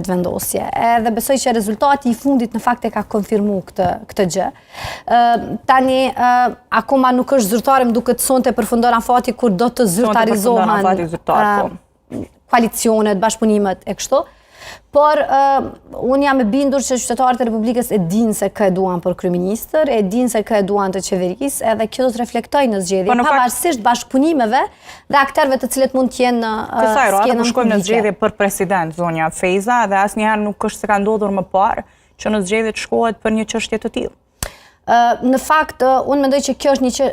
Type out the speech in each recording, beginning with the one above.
vendosje. Edhe besoj që rezultati i fundit në fakt e ka konfirmu këtë gjë. Tani, akoma nuk është zyrtare, më duket sonte përfundon afati kur do të zyrtarizohen koalicionet, bashkëpunimet e kështu. Por unë jam e bindur që qytetarët e Republikës e dinë se kë e duan për kryeministër, e dinë se kë e duan të qeverisë, edhe kjo do të reflektojë në zgjedhje, pavarësisht bashkëpunimeve dhe aktorëve të cilët mund të jenë në kësaj rrugë po shkojmë në zgjedhje për president, zonja Feza, dhe asnjëherë nuk është se ka ndodhur më parë që në zgjedhje të shkohet për një çështje të tillë. Në fakt, unë mendoj që kjo është një që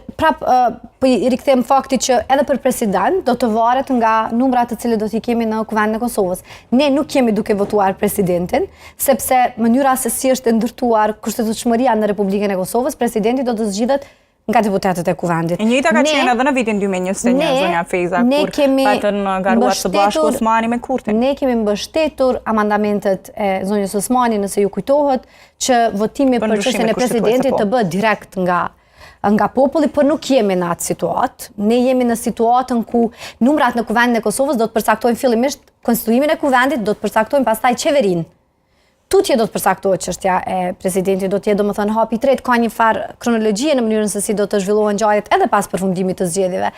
po i rikthem faktit që edhe për president do të varet nga numrat të cilët do t'i kemi në Kuvendin e Kosovës. Ne nuk kemi duke votuar presidentin, sepse mënyra se si është ndërtuar kushtetutshmëria në Republikën e Kosovës, presidenti do të zgjidhet nga deputetët e Kuvendit. E njëjta ka qenë edhe në vitin 2021, zonja Feza, kur patën garuar së bashku Osmani me Kurtin. Ne kemi mbështetur amandamentet e zonjës Osmani, nëse ju kujtohet, që votimi për çështjen e presidentit të bëhet direkt nga populli, por nuk jemi në atë situatë. Ne jemi në situatën ku numrat në Kuvendin e Kosovës do të përcaktojnë fillimisht konstituimin e Kuvendit, do të përcaktojnë pastaj qeverinë. Tutje do të përcaktohet çështja e presidentit, do të jetë domethënë hapi i tretë, ka një farë kronologjie në mënyrën se si do të zhvillohen ngjarjet edhe pas përfundimit të zgjedhjeve.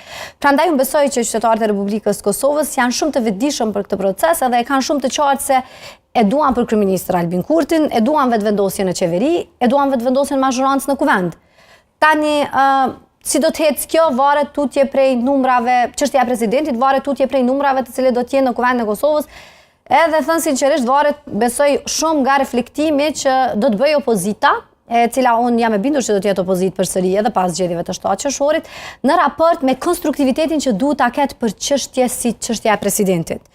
Prandaj unë besoj që qytetarët e Republikës së Kosovës janë shumë të vetëdijshëm për këtë proces edhe e kanë shumë të qartë se e duan për kryeministër Albin Kurtin, e duan vetëvendosjen në qeveri, e duan vetëvendosjen mazhorancë në Kuvend. Tani si do të ecë kjo varet tutje prej numrave, çështja e presidentit varet tutje prej numrave të cilët do të jenë në Kuvendin e Kosovës. Edhe thënë sinqerisht varet, besoj shumë nga reflektimi që do të bëjë opozita, e cila unë jam e bindur që do të jetë opozitë përsëri edhe pas zgjedhjeve të 7 qershorit, në raport me konstruktivitetin që duhet ta ketë për çështje si çështja e presidentit.